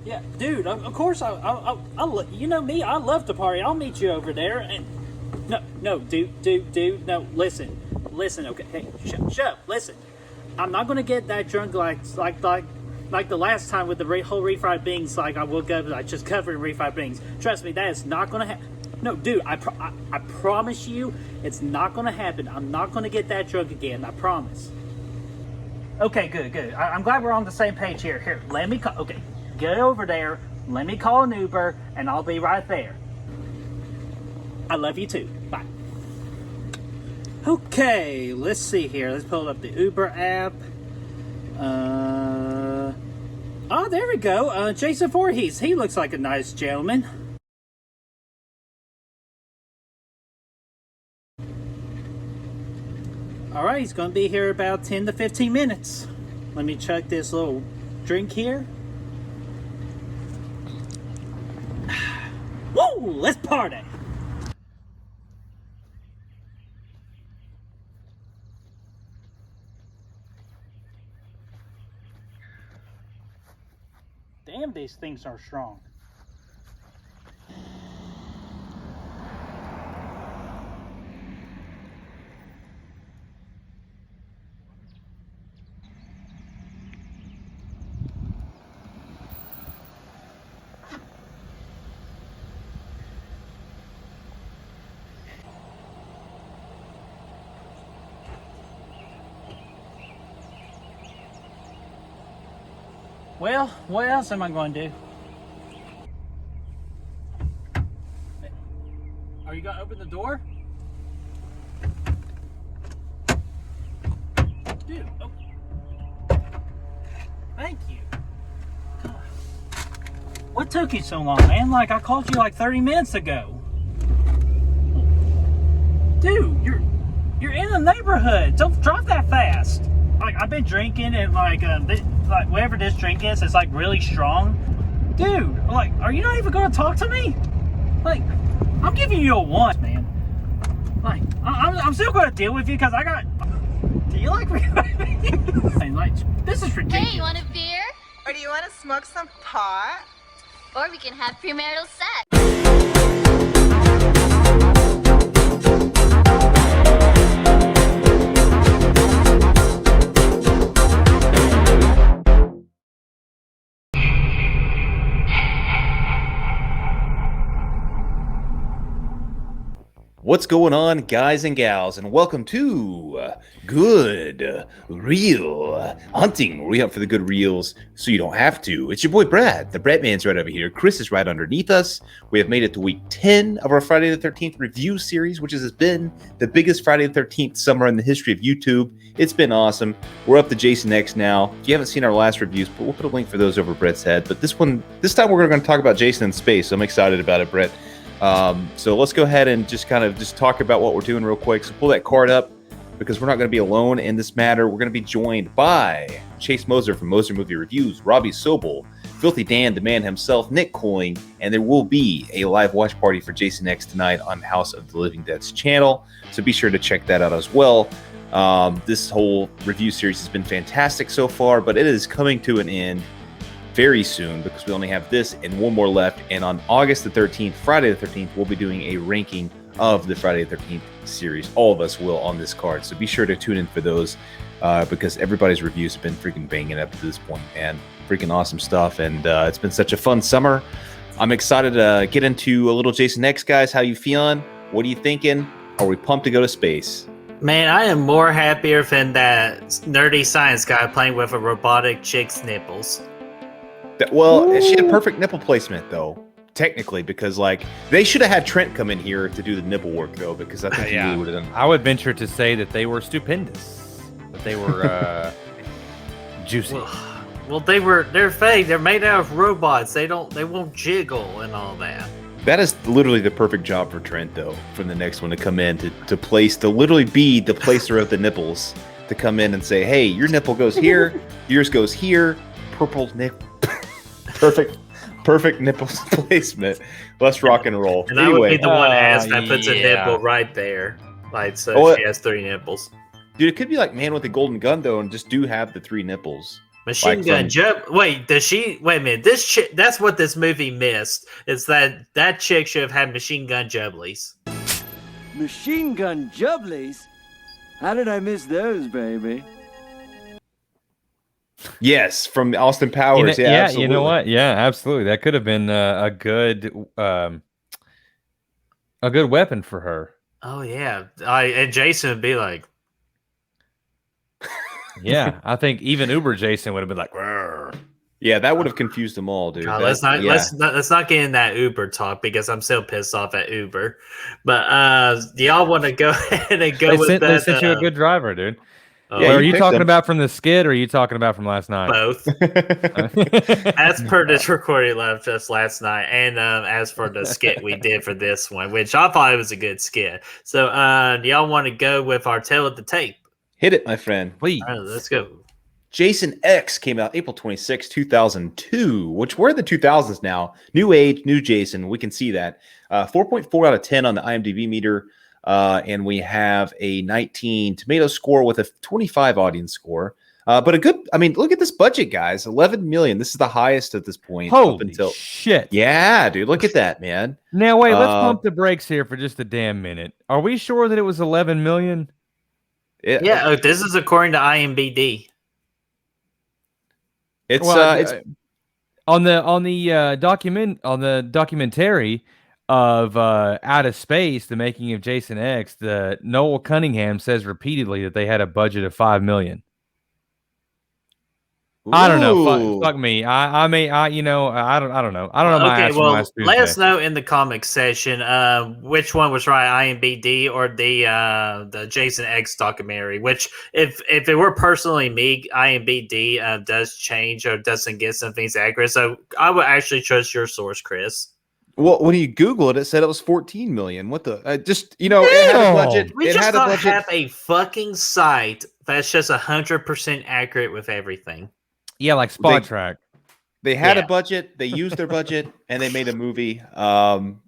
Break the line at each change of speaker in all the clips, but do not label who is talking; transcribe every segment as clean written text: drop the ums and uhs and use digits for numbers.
Yeah, dude. Of course, you know me. I love to party. I'll meet you over there. And no, dude. No, listen. Okay, hey, shut up. Listen, I'm not gonna get that drunk like the last time with the whole refried beans. Like I woke up like just covered in refried beans. Trust me, that is not gonna happen. No, dude. I promise you, it's not gonna happen. I'm not gonna get that drunk again. I promise. Okay, good. I'm glad we're on the same page here. Here, let me call. Okay, get over there. Let me call an Uber, and I'll be right there. I love you too. Bye. Okay, let's see here. Let's pull up the Uber app. Oh, there we go. Jason Voorhees. He looks like a nice gentleman. All right, he's going to be here about 10 to 15 minutes. Let me check this little drink here. Woo! Let's party! Damn, these things are strong. Well, what else am I going to do? Are you going to open the door? Dude, oh. Thank you. God. What took you so long, man? Like, I called you like 30 minutes ago. Dude, you're in the neighborhood. Don't drive that fast. Like, I've been drinking and like whatever this drink is, it's like really strong. Dude, like, are you not even going to talk to me? Like, I'm giving you a 1, man. Like, I'm still going to deal with you because I got. Do you like me? Like, this is ridiculous.
Hey, you want a beer?
Or do you want to smoke some pot?
Or we can have premarital sex.
What's going on, guys and gals, and welcome to Good Reel Hunting, where we hunt for the good reels so you don't have to. It's your boy Brad. The Brad Man's right over here. Chris is right underneath us. We have made it to week 10 of our Friday the 13th review series, which has been the biggest Friday the 13th summer in the history of YouTube. It's been awesome. We're up to Jason X now. If you haven't seen our last reviews, but we'll put a link for those over Brett's head. But this time we're going to talk about Jason in space, so I'm excited about it, Brett. So let's go ahead and just talk about what we're doing real quick. So pull that card up because we're not going to be alone in this matter. We're going to be joined by Chase Moser from Moser Movie Reviews, Robbie Sobel, Filthy Dan, the man himself, Nick Coying, and there will be a live watch party for Jason X tonight on House of the Living Dead's channel. So be sure to check that out as well. This whole review series has been fantastic so far, but it is coming to an end very soon because we only have this and one more left. And on August the 13th, Friday the 13th, we'll be doing a ranking of the Friday the 13th series. All of us will on this card. So be sure to tune in for those because everybody's reviews have been freaking banging up to this point, and freaking awesome stuff. And it's been such a fun summer. I'm excited to get into a little Jason X, guys. How you feeling? What are you thinking? Are we pumped to go to space?
Man, I am more happier than that nerdy science guy playing with a robotic chick's nipples.
Well, she had perfect nipple placement, though, technically, because like they should have had Trent come in here to do the nipple work, though, because I think he would have done.
I would venture to say that they were stupendous, that they were juicy.
Well, they're fake. They're made out of robots. They won't jiggle and all that.
That is literally the perfect job for Trent, though, from the next one to come in to place, to literally be the placer of the nipples, to come in and say, hey, your nipple goes here, yours goes here, purple nipple. Perfect nipple placement. Let's rock and roll.
And anyway, I would be the one ass that puts a nipple right there. Like, so she has 3 nipples.
Dude, it could be like Man with the Golden Gun, though, and just do have the 3 nipples.
Machine
Like
gun
from-
jump. Wait, does she? Wait a minute. This chick. That's what this movie missed. Is that chick should have had machine gun jubblies.
Machine gun jubblies? How did I miss those, baby?
Yes, from Austin Powers.
You
Yeah,
know,
absolutely.
you know what? Yeah, absolutely. That could have been a good weapon for her.
Oh yeah, and Jason would be like,
Yeah, I think even Uber Jason would have been like, "Rrr."
Yeah, that would have confused them all, dude.
God,
That- yeah.
let's not get in that Uber talk because I'm still pissed off at Uber. But do y'all want to go ahead and go with that?
They sent you a good driver, dude.
oh,
Yeah,
Wait, are
you
you
picked
talking
them.
about from the skit, or are you talking about from last night?
both. As per this recording left just last night, and as for the skit we did for this one, which I thought it was a good skit. So, do y'all want to go with our tail of the tape?
Hit it, my friend.
Please.
All right, let's go.
Jason X came out April 26, 2002, which we're in the 2000s now. New age, new Jason. We can see that. 4.4 out of 10 on the IMDb meter. And we have a 19 tomato score with a 25 audience score. But a good, I mean, look at this budget, guys. 11 million. This is the highest at this point. up
Holy
until
shit.
Yeah, dude. Look at that, man.
Now, wait, let's
Uh,
pump the brakes here for just a damn minute. Are we sure that it was 11 million?
Yeah, this is according to IMDb.
It's
Well,
it's
on the documentary of Out of Space, the making of Jason X, the Noel Cunningham says repeatedly that they had a budget of 5 million. I don't know.
Ooh.
Fuck me. I mean, I don't know. I don't know. I don't know my
Okay,
ass from
well,
last
let us
Tuesday.
know in the comment section which one was right, IMDb or the Jason X documentary. Which, if it were personally me, IMDb does change or doesn't get some things accurate. So I would actually trust your source, Chris.
Well, when you Google it, it said it was 14 million. What the? Just it had a budget.
We
it
just
had a
don't
budget.
have a fucking site that's just 100% accurate with everything.
Yeah, like Spot Track.
They had
Yeah.
a budget. They used their budget, and they made a movie.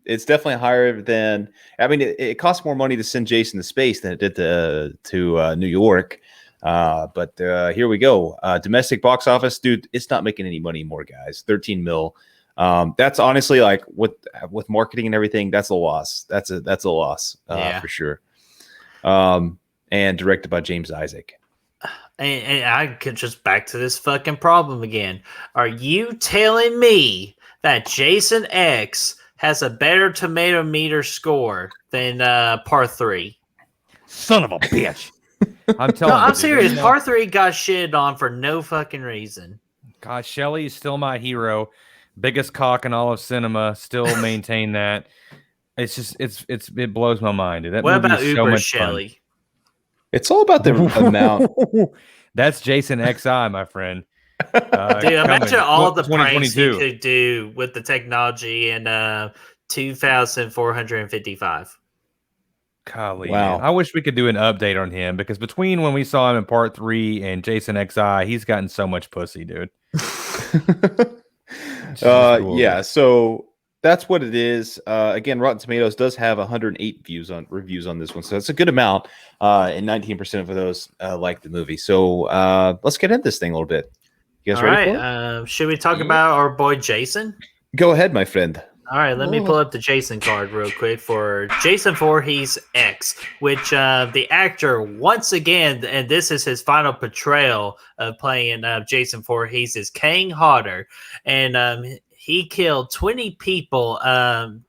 It's definitely higher than. I mean, it costs more money to send Jason to space than it did to New York. But here we go. Domestic box office, dude. It's not making any money more, guys. 13 mil. That's honestly like with marketing and everything. That's a loss. That's a loss
Yeah.
for sure. And directed by James Isaac.
And I could just back to this fucking problem again. Are you telling me that Jason X has a better tomato meter score than Part 3?
Son of a bitch. I'm telling
No,
you.
I'm
dude,
serious.
you know-
Part 3 got shitted on for no fucking reason.
God, Shelley is still my hero. Biggest cock in all of cinema. Still maintain that. It's just it blows my mind. Dude. That
What
movie
about
is so
Uber
much fun.
Shelley?
It's all about the amount.
That's Jason XI, my friend.
Dude, imagine
coming.
all the pranks you
2022.
could do with the technology in 2,455.
Golly,
Wow.
man. I wish we could do an update on him because between when we saw him in Part 3 and Jason XI, he's gotten so much pussy, dude. Cool.
Yeah, so that's what it is. Again, Rotten Tomatoes does have 108 reviews on this one, so it's a good amount. And 19% of those like the movie. So let's get into this thing a little bit. You guys
All
ready
right.
for it?
Should we talk about our boy Jason?
Go ahead, my friend.
All right, let me pull up the Jason card real quick for Jason Voorhees X, which the actor, once again, and this is his final portrayal of playing Jason Voorhees, is Kang Hodder. And he killed 20 people,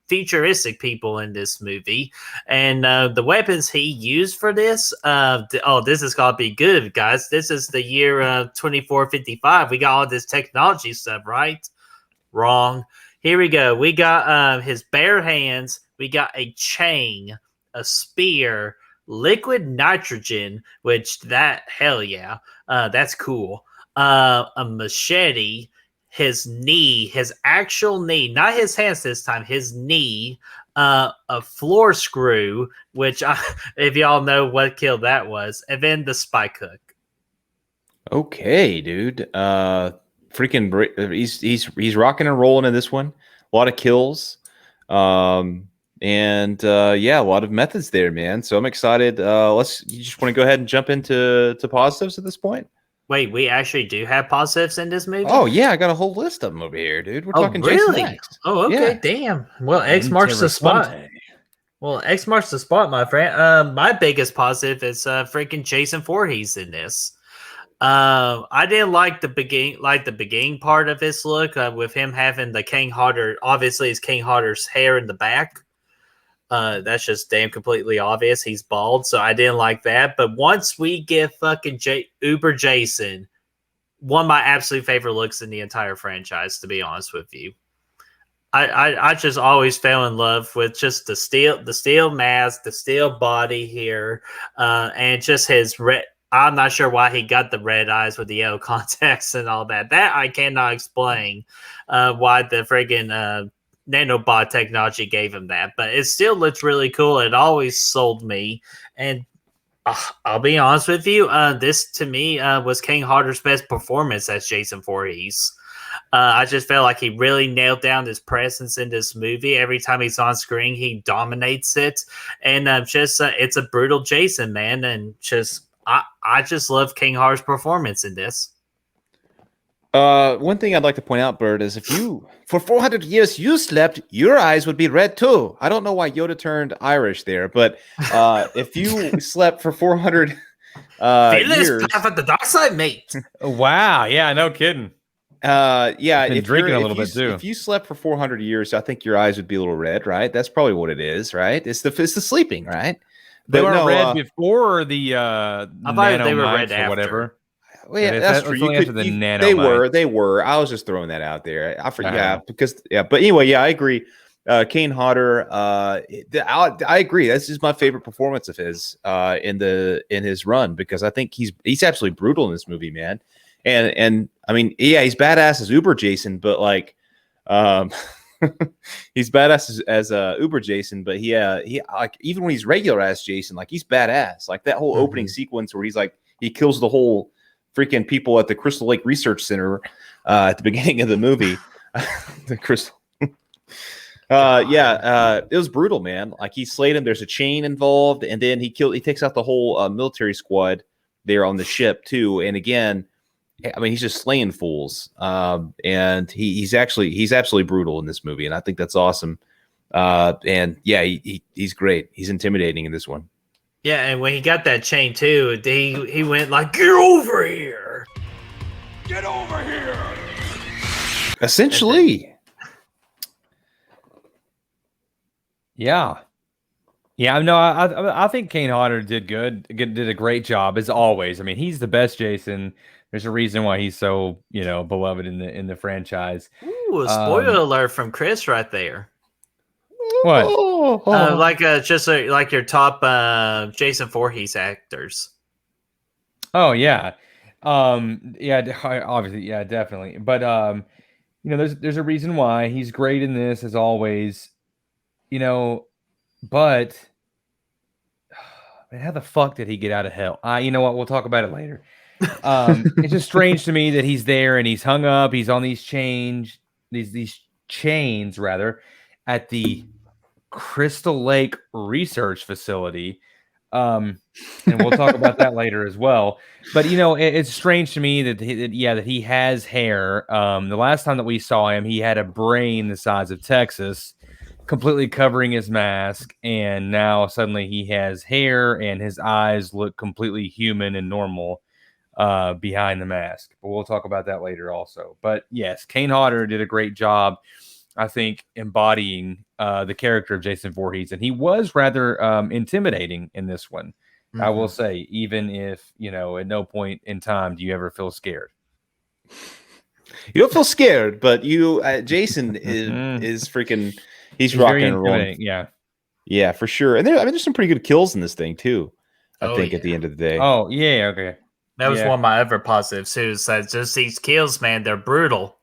futuristic people in this movie. And the weapons he used for this, this is going to be good, guys. This is the year 2455. We got all this technology stuff, right? Wrong. Here we go. We got his bare hands. We got a chain, a spear, liquid nitrogen, hell yeah, that's cool. A machete, his knee, his actual knee, not his hands this time, his knee, a floor screw, which if y'all know what kill that was, and then the spike hook.
Okay, dude. He's rocking and rolling in this one. A lot of kills. Yeah, a lot of methods there, man. So I'm excited. You just want to go ahead and jump into positives at this point?
Wait, we actually do have positives in this movie?
Oh yeah, I got a whole list of them over here, dude. We're talking Jason
really?
X.
Oh, okay,
Yeah.
damn. Well, X marks the spot. Well, X marks the spot, my friend. My biggest positive is freaking Jason Voorhees in this. I didn't like the beginning part of his look with him having the King Hodder. Obviously, it's King Hodder's hair in the back. That's just damn completely obvious. He's bald, so I didn't like that. But once we get fucking Uber Jason, one of my absolute favorite looks in the entire franchise, to be honest with you. I just always fell in love with just the steel mask, the steel body here, and just his red. I'm not sure why he got the red eyes with the yellow contacts and all that. That I cannot explain why the friggin' nanobot technology gave him that, but it still looks really cool. It always sold me, and I'll be honest with you, this to me was King Hodder's best performance as Jason Voorhees. I just felt like he really nailed down his presence in this movie. Every time he's on screen, he dominates it, and it's a brutal Jason, man, and I just love King Hodder's performance in this.
One thing I'd like to point out, Bert, is if you, for 400 years you slept, your eyes would be red too. I don't know why Yoda turned Irish there, but if you slept for 400 years.
Path of the dark side, mate.
Wow. Yeah, no kidding.
Yeah,
Been drinking a little bit too.
If you slept for 400 years, I think your eyes would be a little red, right? That's probably what it is, right? It's the sleeping, right?
They
But
were
no,
red before the
I thought they were red
or
after.
whatever.
Well, yeah,
Yeah,
that's
that
true.
was
You
only
could,
after the
you-
nanomites.
they were. I was just throwing that out there. I forget,
Uh-huh.
But anyway, yeah, I agree. Kane Hodder, I agree. This is my favorite performance of his in his run, because I think he's absolutely brutal in this movie, man. And I mean, yeah, he's badass as Uber Jason, but like, he's badass as Uber Jason, but he like, even when he's regular ass Jason, like, he's badass. Like that whole opening sequence where he's like, he kills the whole freaking people at the Crystal Lake Research Center at the beginning of the movie. The Crystal. It was brutal, man. Like, he slayed him. There's a chain involved, and then he takes out the whole military squad there on the ship too. And again, I mean, he's just slaying fools. And he's absolutely brutal in this movie, and I think that's awesome. And yeah, he's great. He's intimidating in this one.
Yeah, and when he got that chain too, he went like, "Get over here! Get over here!"
Essentially.
Yeah. No, I think Kane Hodder did a great job as always. I mean, he's the best Jason. There's a reason why he's so, beloved in the franchise.
Ooh, a spoiler alert from Chris right there.
What?
Like your top Jason Voorhees actors.
Oh yeah. Obviously, yeah, definitely. But there's a reason why he's great in this as always. But man, how the fuck did he get out of hell? You know what? We'll talk about it later. It's just strange to me that he's there and he's hung up. He's on these chains rather, at the Crystal Lake Research Facility. And we'll talk about that later as well. But it's strange to me that he has hair. The last time that we saw him, he had a brain the size of Texas, completely covering his mask, and now suddenly he has hair and his eyes look completely human and normal behind the mask. But we'll talk about that later also. But yes, Kane Hodder did a great job, I think, embodying the character of Jason Voorhees, and he was rather intimidating in this one. Mm-hmm. I will say, even if at no point in time do you ever feel scared.
You don't feel scared, but Jason is freaking. He's rocking and rolling. Yeah, for sure. And there's some pretty good kills in this thing too. I think at the end of the day.
Oh yeah, okay.
That was one of my other positives too. So just these kills, man, they're brutal.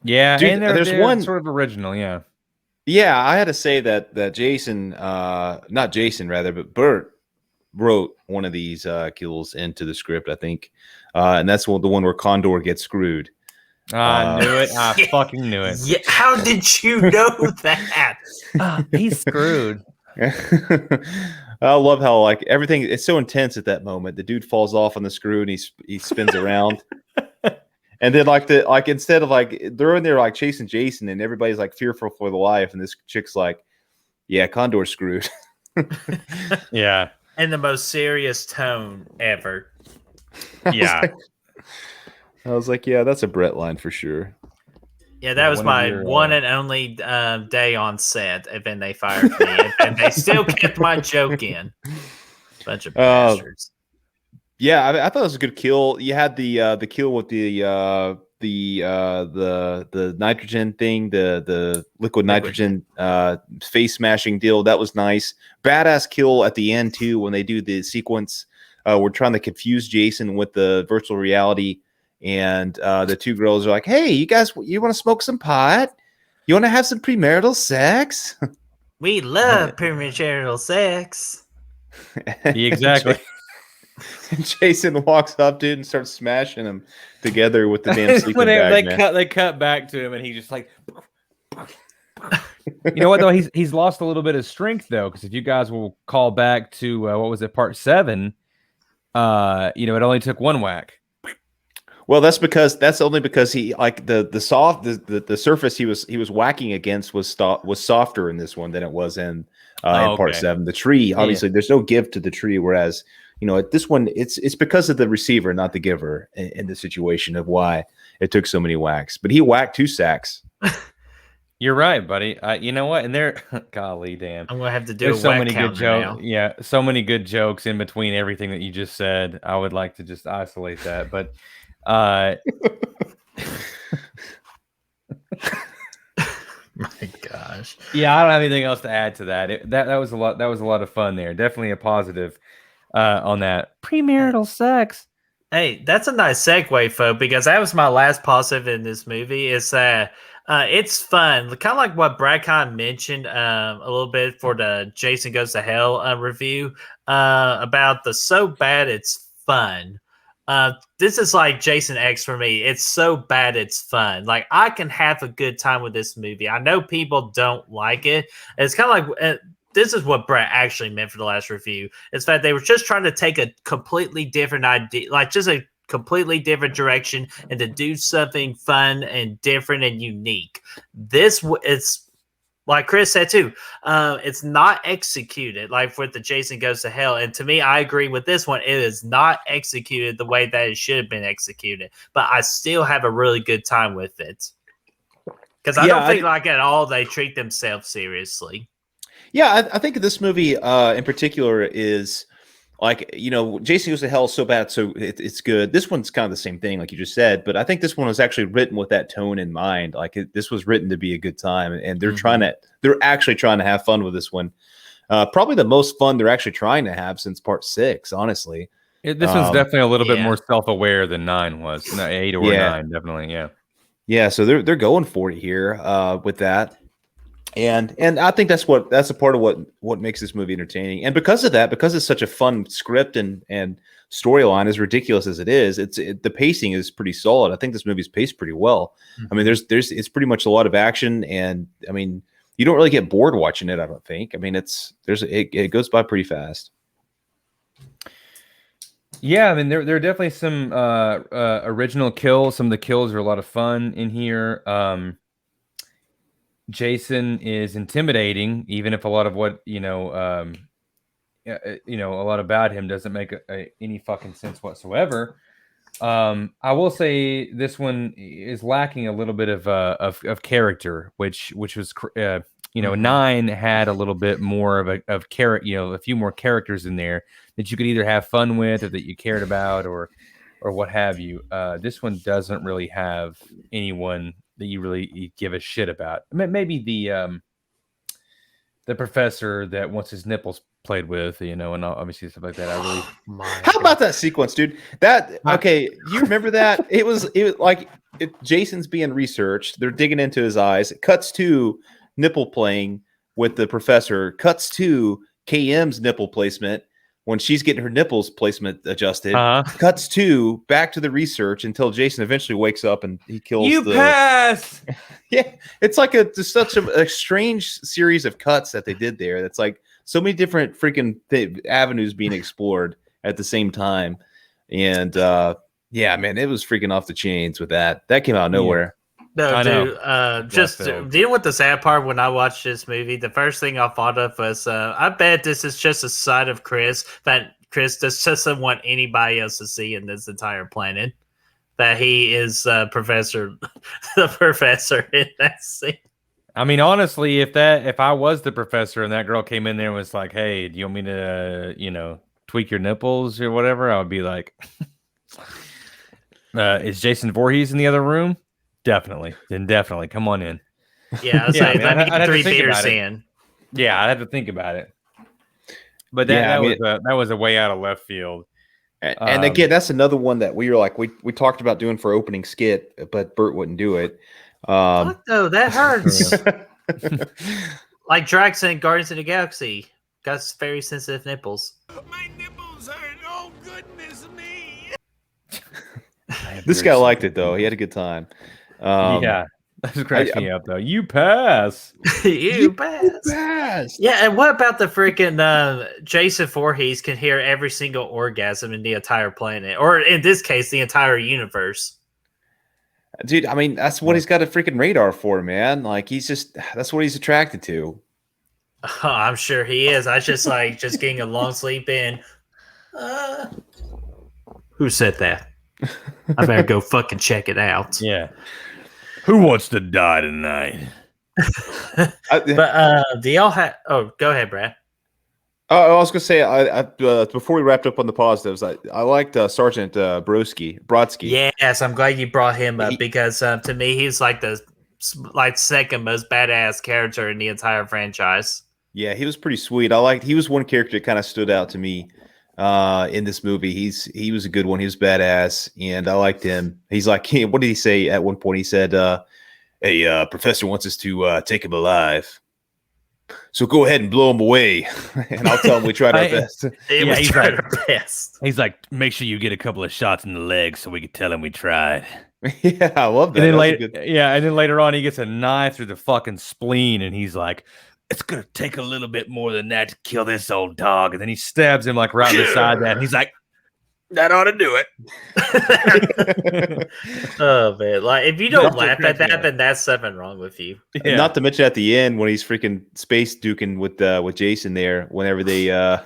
Yeah,
dude,
and
there's
they're
one
sort of original. Yeah.
Yeah, I had to say that Jason, not Jason rather, but Bert wrote one of these kills into the script, I think, and that's the one where Condor gets screwed.
I knew it. I fucking knew it.
Yeah, how did you know that?
He's screwed.
I love how like everything it's so intense at that moment. The dude falls off on the screw and he spins around. And then like instead of like they're in there like chasing Jason and everybody's like fearful for the life and this chick's like, yeah, Condor screwed.
Yeah.
In the most serious tone ever.
Yeah.
I was like, yeah, that's a Brett line for sure.
Yeah, that was
one of
my
your,
one and only day on set, and then they fired me, and they still kept my joke in. Bunch of bastards.
Yeah, I thought it was a good kill. You had the kill with the nitrogen thing, the liquid nitrogen face smashing deal. That was nice. Badass kill at the end too when they do the sequence. We're trying to confuse Jason with the virtual reality. And the two girls are like, hey, you guys, you want to smoke some pot? You want to have some premarital sex?
We love premarital sex.
Exactly.
And Jason walks up, dude, and starts smashing them together with the damn sleeping bag, man.
They cut back to him, and he just like, you know what though? He's lost a little bit of strength though, because if you guys will call back to what was it, part 7? It only took one whack.
Well, that's only because he like the surface he was whacking against was softer in this one than it was in part 7. The tree, obviously, there's no give to the tree, whereas at this one it's because of the receiver, not the giver, in the situation of why it took so many whacks. But he whacked 2 sacks.
You're right, buddy. You know what? And there, golly damn,
I'm gonna have to do
there's
a
so
whack
many good
counter
jokes. Yeah, so many good jokes in between everything that you just said. I would like to just isolate that, but.
My gosh.
Yeah, I don't have anything else to add to that. That was a lot. That was a lot of fun there. Definitely a positive on that premarital sex.
Hey, that's a nice segue, folks, because that was my last positive in this movie. Is that it's fun, kind of like what Brad Con mentioned a little bit for the Jason Goes to Hell review about the so bad it's fun. This is like Jason X for me. It's so bad it's fun. Like I can have a good time with this movie. I know people don't like it. It's kind of like this is what Brett actually meant for the last review. It's that they were just trying to take a completely different idea, like just a completely different direction, and to do something fun and different and unique. It's like Chris said too, it's not executed like with the Jason Goes to Hell. And to me, I agree with this one. It is not executed the way that it should have been executed. But I still have a really good time with it. Because I don't think like at all they treat themselves seriously.
Yeah, I think this movie in particular is like, Jason Goes to Hell is so bad, so it's good. This one's kind of the same thing, like you just said, but I think this one was actually written with that tone in mind. Like this was written to be a good time, and they're actually trying to have fun with this one. Probably the most fun they're actually trying to have since part 6, honestly.
This one's definitely a little bit more self-aware than 9 was. 8 or 9, definitely, yeah. Yeah,
so they're going for it here with that. And I think that's a part of what makes this movie entertaining. And because of that, because it's such a fun script and storyline, as ridiculous as it is, the pacing is pretty solid. I think this movie's paced pretty well. I mean, it's pretty much a lot of action, and I mean, you don't really get bored watching it, I don't think. I mean, it goes by pretty fast.
Yeah, I mean, there are definitely some original kills. Some of the kills are a lot of fun in here. Jason is intimidating, even if a lot of what a lot about him doesn't make any fucking sense whatsoever. I will say this one is lacking a little bit of character, which was 9 had a little bit more of character, a few more characters in there that you could either have fun with or that you cared about or what have you. This one doesn't really have anyone that you really give a shit about. Maybe the professor that wants his nipples played with, and obviously stuff like that.
How about that sequence, dude? Okay, you remember that? It was like Jason's being researched. They're digging into his eyes. It cuts to nipple playing with the professor. Cuts to KM's nipple placement when she's getting her nipples placement adjusted. Cuts to back to the research until Jason eventually wakes up and he kills
pass.
Yeah, it's like such a strange series of cuts that they did there. That's like so many different freaking avenues being explored at the same time. And yeah, man, it was freaking off the chains with that. That came out of nowhere.
No,
I
dude.
know.
Just
field.
do you know what the sad part when I watched this movie? The first thing I thought of was, I bet this is just a side of Chris that Chris just doesn't want anybody else to see in this entire planet. That he is professor, the professor in that scene.
I mean, honestly, if I was the professor and that girl came in there and was like, "Hey, do you want me to, tweak your nipples or whatever?" I would be like, "Is Jason Voorhees in the other room?" Definitely, then definitely come on in.
Yeah, I was
Yeah,
like,
man,
let me
I'd
get
have to
3
think
beers
about it.
in.
Yeah, I'd have to think about it. But
Yeah,
that was a way out of left field.
And again, that's another one that we were like, we talked about doing for opening skit, but Bert wouldn't do it.
Fuck no, that hurts. Like Drax in Guardians of the Galaxy. Got very sensitive nipples.
My nipples hurt. Oh, goodness me.
This guy liked it though. He had a good time.
Yeah, that cracks me up though. You pass.
You pass. Yeah, and what about the freaking Jason Voorhees can hear every single orgasm in the entire planet, or in this case, the entire universe?
Dude, I mean, that's what he's got a freaking radar for, man. Like that's what he's attracted to.
Oh, I'm sure he is. I just just getting a long sleep in. Who said that? I better go fucking check it out.
Yeah. Who wants to die tonight?
But do y'all have? Oh, go ahead, Brad.
I was gonna say, I before we wrapped up on the positives, I liked Sergeant Brodsky.
Yes, I'm glad you brought him up because to me he's like the second most badass character in the entire franchise.
Yeah, he was pretty sweet. He was one character that kind of stood out to me in this movie. He was a good one. He was badass, and I liked him. He's like, what did he say at one point? He said, "A professor wants us to take him alive. So go ahead and blow him away, and I'll tell him we tried our best."
He's tried our best.
He's like, make sure you get a couple of shots in the leg so we can tell him we tried.
Yeah, I love that.
And then later on, he gets a knife through the fucking spleen, and he's like, "It's gonna take a little bit more than that to kill this old dog." And then he stabs him like right beside that, and he's like, "That ought to do it."
Oh man, like if you don't laugh at that, then that's something wrong with you.
Yeah. Not to mention at the end when he's freaking space duking with Jason there, whenever they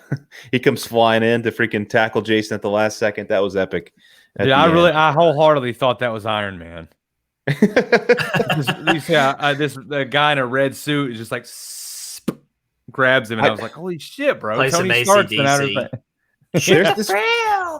he comes flying in to freaking tackle Jason at the last second. That was epic.
Dude, I wholeheartedly thought that was Iron Man. The guy in a red suit is just like grabs him, and I was like, "Holy shit, bro!"
Play some
Tony Stark's been out of
AC/DC.
There's this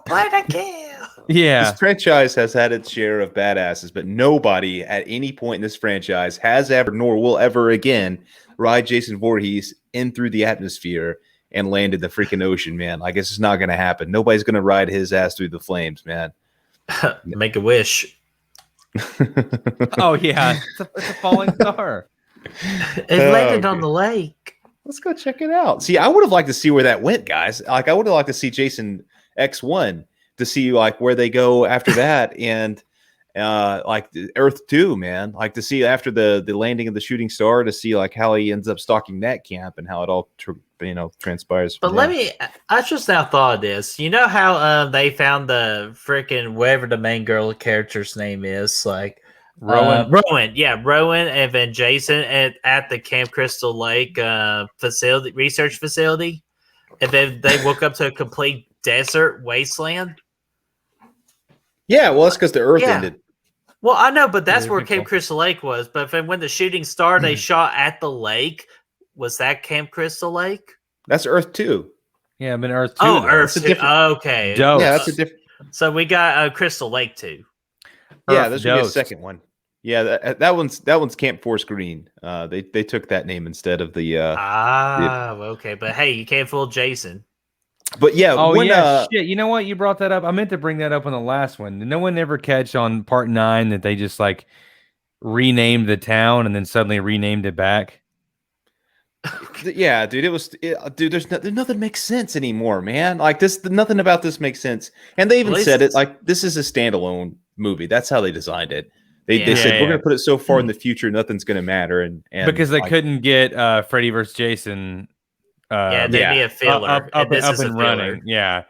Play the kill.
Yeah,
this franchise has had its share of badasses, but nobody at any point in this franchise has ever, nor will ever again, ride Jason Voorhees in through the atmosphere and land in the freaking ocean, man. Like, it's just not going to happen. Nobody's going to ride his ass through the flames, man.
Make a wish.
Oh yeah, it's a falling star.
It landed on the lake.
Let's go check it out. See, I would have liked to see where that went, guys. Like, I would have liked to see Jason X1 to see like where they go after that, and like Earth 2, man. Like to see after the landing of the shooting star, to see like how he ends up stalking that camp and how it all transpires.
But I just now thought of this. You know how they found the freaking whatever the main girl character's name is, like Rowan, Rowan, and then Jason at the Camp Crystal Lake research facility, and then they woke up to a complete desert wasteland.
Yeah, well, that's because the Earth ended.
Well, I know, but that's where Camp Crystal Lake was. But then when the shooting star they shot at the lake, was that Camp Crystal Lake?
That's Earth 2.
Yeah, I'm in Earth 2.
Oh, Earth 2. Okay.
Dose.
Yeah, that's a different.
So we got Crystal Lake 2.
Yeah, there's gonna be a second one. Yeah, that one's Camp Forest Green. They took that name instead of the.
Okay, but hey, you can't fool Jason.
But yeah,
shit. You know what? You brought that up. I meant to bring that up on the last one. Did no one ever catch on part 9 that they just like renamed the town and then suddenly renamed it back?
Yeah, dude, dude. There's nothing makes sense anymore, man. Like nothing about this makes sense. And they even said it like this is a standalone movie. That's how they designed it. They said we're gonna put it so far in the future, nothing's gonna matter. And
because they couldn't get Freddy vs. Jason
Yeah, they need a filler.
up
and this
up
is a
and
filler.
running. Yeah,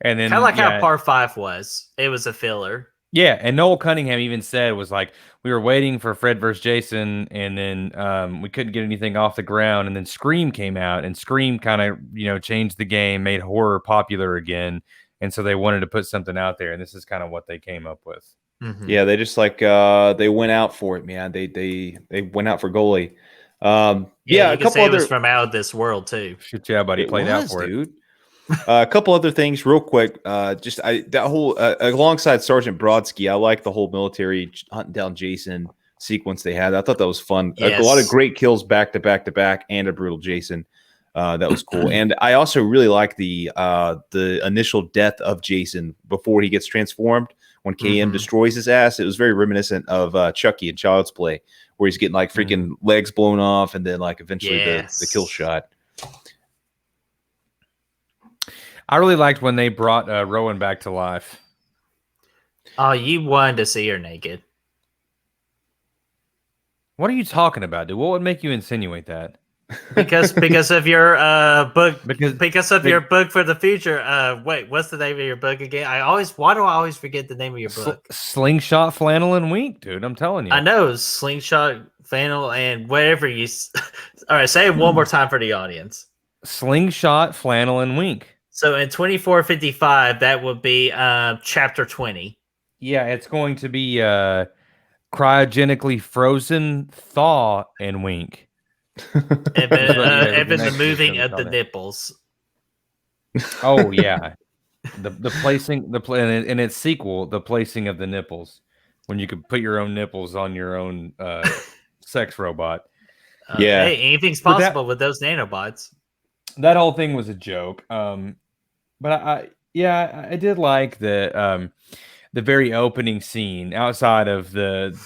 and then
Kind of like
yeah,
how Part 5 was. It was a filler.
yeah, and Noel Cunningham even said was like we were waiting for Fred versus Jason, and then we couldn't get anything off the ground, and then Scream came out, and Scream kind of changed the game, made horror popular again, and so they wanted to put something out there, and this is kind of what they came up with.
Mm-hmm.
Yeah, they just they went out for it, man. They went out for goalie.
Yeah,
a
you could
couple
say it
other
was from out of this world too.
Shit, yeah, buddy,
it
played
was,
out for it.
dude. A couple other things, real quick. That whole alongside Sergeant Brodsky, I like the whole military hunting down Jason sequence they had. I thought that was fun.
Yes.
A lot of great kills back to back to back, and a brutal Jason. That was cool. And I also really like the initial death of Jason before he gets transformed. When KM destroys his ass, it was very reminiscent of Chucky in Child's Play, where he's getting like freaking legs blown off, and then like eventually the kill shot.
I really liked when they brought Rowan back to life.
Oh, you wanted to see her naked.
What are you talking about, dude? What would make you insinuate that?
Because of your book
Because
your book for the future. Wait, what's the name of your book again? Why do I always forget the name of your book?
Slingshot, Flannel, and Wink, dude. I'm telling you.
I know Slingshot, Flannel, and whatever you. All right, say it one more time for the audience.
Slingshot, Flannel, and Wink.
So in 2455, that would be chapter 20.
Yeah, it's going to be cryogenically frozen, thaw, and wink.
And then the moving of the nipples.
Oh yeah, the placing in its sequel, the placing of the nipples, when you could put your own nipples on your own sex robot.
Yeah,
hey, anything's possible with those nanobots.
That whole thing was a joke. But I did like the very opening scene outside of the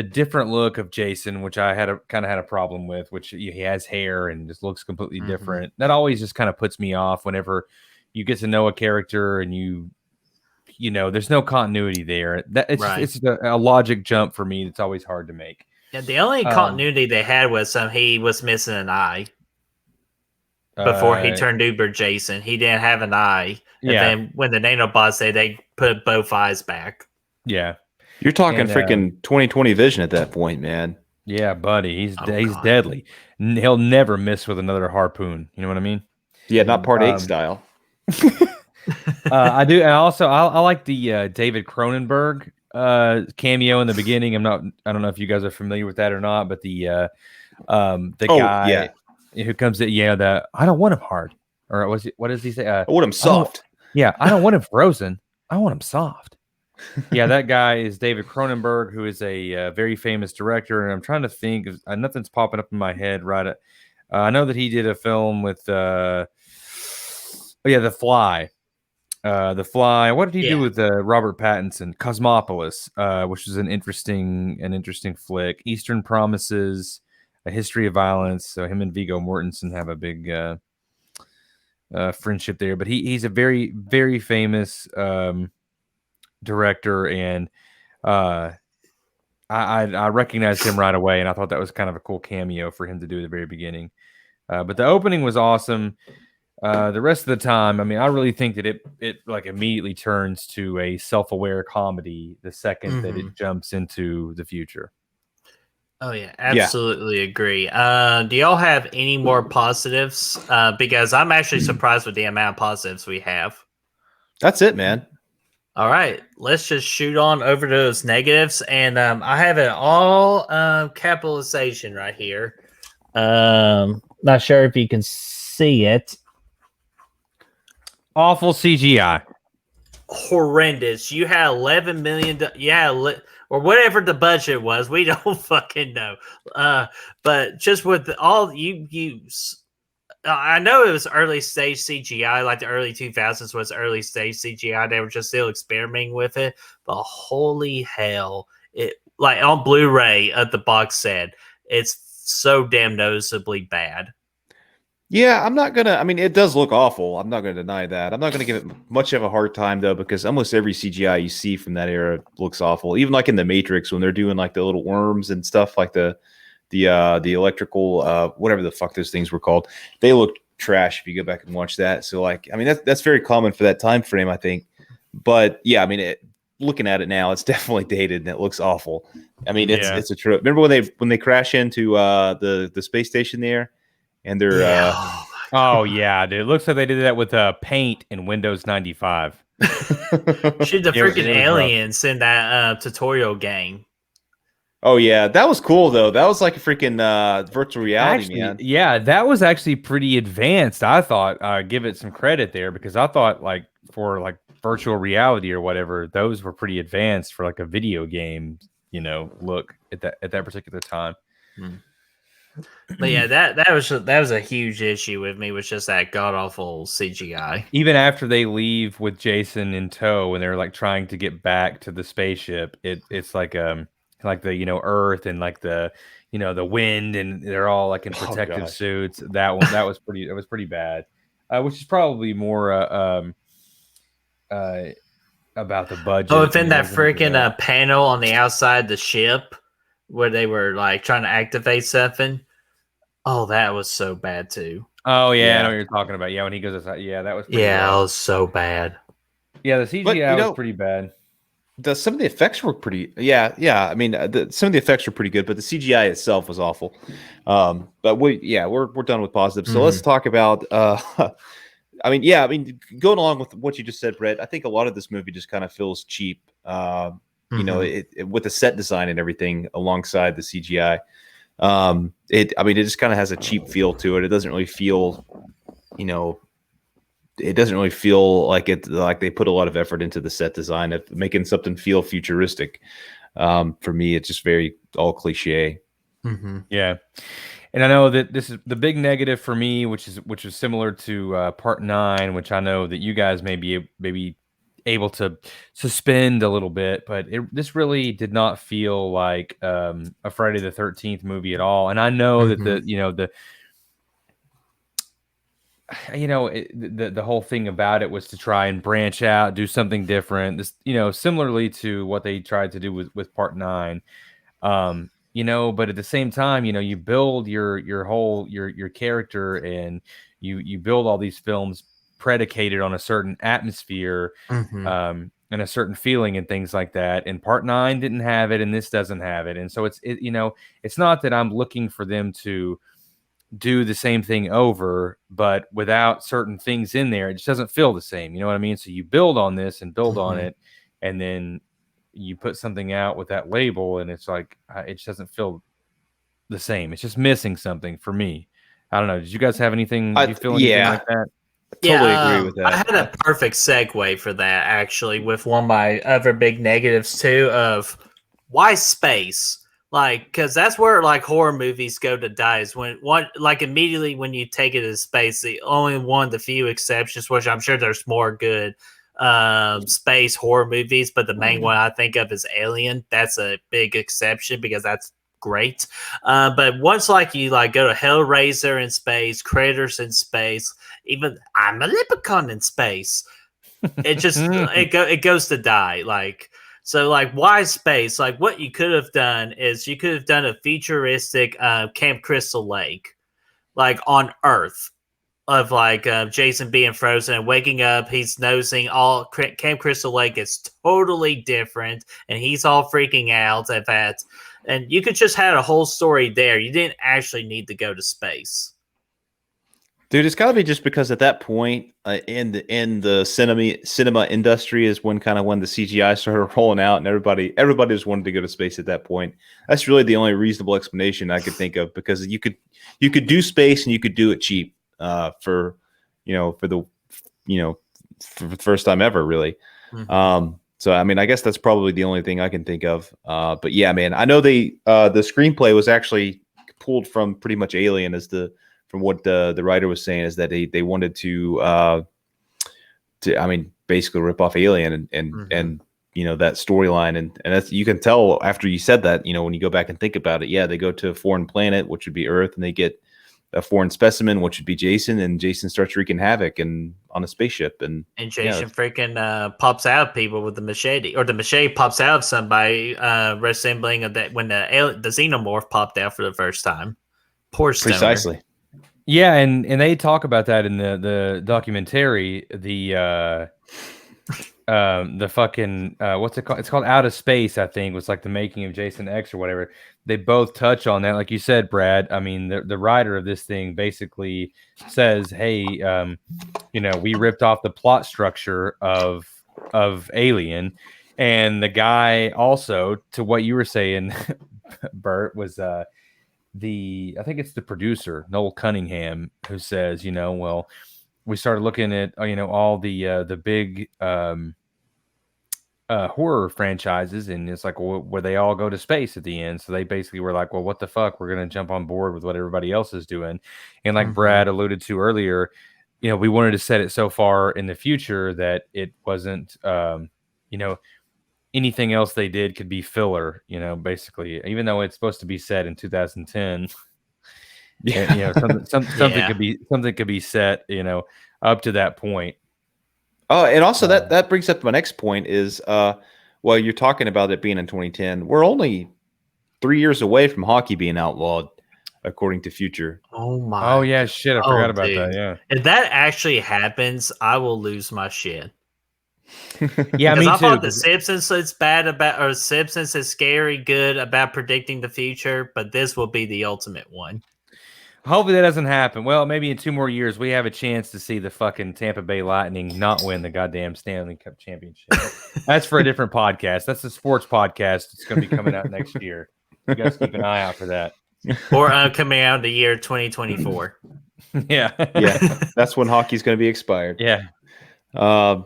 different look of Jason, which I kind of had a problem with, which he has hair and just looks completely different. That always just kind of puts me off whenever you get to know a character and you there's no continuity there. It's a logic jump for me. That's always hard to make.
Yeah, the only continuity they had was he was missing an eye. Before he turned Uber Jason, he didn't have an eye. And then when the nanobots they put both eyes back.
Yeah.
You're talking freaking 20/20 vision at that point, man.
Yeah, buddy. He's deadly. He'll never miss with another harpoon. You know what I mean?
Yeah, not Part 8 style.
I do. And also, I like the David Cronenberg cameo in the beginning. I don't know if you guys are familiar with that or not, but the guy.
Yeah.
Who comes at I don't want him hard, or what does he say?
I want him soft.
I don't want him frozen. I want him soft. Yeah, that guy is David Cronenberg, who is a very famous director, and I'm trying to think. Nothing's popping up in my head right. I know that he did a film with The Fly. The Fly. What did he do with Robert Pattinson? Cosmopolis, which is an interesting flick. Eastern Promises. A History of Violence. So him and Viggo Mortensen have a big friendship there. But he's a very, very famous director, and I recognized him right away, and I thought that was kind of a cool cameo for him to do at the very beginning. But the opening was awesome. The rest of the time, I mean, I really think that it like immediately turns to a self-aware comedy the second that it jumps into the future.
Oh yeah, absolutely agree. Do y'all have any more positives? Because I'm actually surprised with the amount of positives we have.
That's it, man.
All right, let's just shoot on over to those negatives, and I have it all capitalization right here. Not sure if you can see it.
Awful CGI.
Horrendous. You had 11 million. Or whatever the budget was, we don't fucking know. But just with all you use, I know it was early stage CGI, like the early 2000s was early stage CGI. They were just still experimenting with it. But holy hell, it like on Blu-ray of the box set, it's so damn noticeably bad.
Yeah, I mean, it does look awful. I'm not going to deny that. I'm not going to give it much of a hard time, though, because almost every CGI you see from that era looks awful. Even like in The Matrix, when they're doing like the little worms and stuff, like the electrical, whatever the fuck those things were called, they looked trash if you go back and watch that. So like, I mean, that's very common for that time frame, I think. But yeah, I mean, looking at it now, it's definitely dated and it looks awful. I mean, it's a trip. Remember when they crash into the space station there, and they're
oh yeah, dude, it looks like they did that with Paint in Windows 95.
Shoot, the freaking aliens in that tutorial game.
Oh yeah, that was cool though. That was like a freaking virtual reality,
actually,
man.
Yeah, that was actually pretty advanced. I thought, give it some credit there, because I thought like for like virtual reality or whatever, those were pretty advanced for like a video game, look at that particular time.
But yeah, that was a huge issue with me, was just that god awful CGI.
Even after they leave with Jason in tow, when they're like trying to get back to the spaceship, it's like the Earth and like the the wind, and they're all like in protective suits. That was pretty bad, which is probably more about the budget.
Oh, within that freaking panel on the outside the ship where they were like trying to activate something. Oh, that was so bad too.
Oh yeah, I know what you're talking about. Yeah, when he goes outside, that was pretty bad.
It was so bad.
Yeah, the CGI was pretty bad.
Some of the effects were pretty. Yeah. I mean, some of the effects were pretty good, but the CGI itself was awful. But we're done with positives. So let's talk about. I mean, going along with what you just said, Brett, I think a lot of this movie just kind of feels cheap. You know, with the set design and everything alongside the CGI. It just kind of has a cheap feel to it. It doesn't really feel, it doesn't really feel like they put a lot of effort into the set design of making something feel futuristic. For me, it's just very all cliche.
Yeah. And I know that this is the big negative for me, which is similar to part 9, which I know that you guys may be able to suspend a little bit, but this really did not feel like a Friday the 13th movie at all. And I know that the whole thing about it was to try and branch out, do something different. This, similarly to what they tried to do with part 9. But at the same time, you build your whole character, and you build all these films predicated on a certain atmosphere, and a certain feeling and things like that. And part 9 didn't have it, and this doesn't have it. And so it's not that I'm looking for them to do the same thing over, but without certain things in there, it just doesn't feel the same. You know what I mean? So you build on this and build on it, and then you put something out with that label, and it's like it just doesn't feel the same. It's just missing something for me. I don't know. Did you guys have anything? Did you feel anything like that?
Totally agree with that.
I had a perfect segue for that, actually, with one of my other big negatives too, of why space? Like, because that's where like horror movies go to die, is when immediately when you take it to space. The only one, the few exceptions, which I'm sure there's more good space horror movies, but the main one I think of is Alien. That's a big exception because that's great. But once you go to Hellraiser in space, Critters in space, even I'm a Leprechaun in space, it just it goes to die. So why space? Like, what you could have done is you could have done a futuristic Camp Crystal Lake, like on Earth, of Jason being frozen and waking up. He's nosing all Camp Crystal Lake is totally different, and he's all freaking out at that. And you could just have a whole story there. You didn't actually need to go to space.
Dude, it's got to be just because at that point in the cinema industry is when the CGI started rolling out, and everybody just wanted to go to space at that point. That's really the only reasonable explanation I could think of, because you could do space and you could do it cheap for the first time ever, really. So I mean, I guess that's probably the only thing I can think of. But yeah, man, I know the screenplay was actually pulled from pretty much Alien, from what the writer was saying, is that they wanted to basically rip off Alien and that storyline, and that's, you can tell after you said that, when you go back and think about it, yeah, they go to a foreign planet, which would be Earth, and they get a foreign specimen, which would be Jason, and Jason starts wreaking havoc on a spaceship, and
Jason freaking pops out people with the machete, or the machete pops out of somebody, resembling of that when the xenomorph popped out for the first time. Poor Stoner.
Precisely.
Yeah, and they talk about that in the documentary. The fucking what's it called? It's called Out of Space, I think. Was like the making of Jason X or whatever. They both touch on that, like you said, Brad. I mean, the writer of this thing basically says, "Hey, we ripped off the plot structure of Alien," and the guy also, to what you were saying, Bert, was I think it's the producer Noel Cunningham who says, well, we started looking at all the big horror franchises, and it's like, well, where they all go to space at the end. So they basically were like, well, what the fuck? We're gonna jump on board with what everybody else is doing. And like Brad alluded to earlier, we wanted to set it so far in the future that it wasn't anything else they did could be filler, basically, even though it's supposed to be set in 2010. Yeah, something could be set, up to that point.
Oh, and also that brings up my next point is, well, you're talking about it being in 2010. We're only 3 years away from hockey being outlawed, according to Future.
Oh my!
Oh yeah, shit! I forgot about that. Yeah,
if that actually happens, I will lose my shit.
Yeah, me
I
too.
thought The Simpsons is bad about, or Simpsons is scary good about predicting the future, but this will be the ultimate one.
Hopefully that doesn't happen. Well, maybe in 2 more years we have a chance to see the fucking Tampa Bay Lightning not win the goddamn Stanley Cup championship. That's for a different podcast. That's a sports podcast. It's going to be coming out next year. You guys keep an eye out for that.
Or coming out in the year 2024.
Yeah.
That's when hockey's going to be expired.
Yeah.
The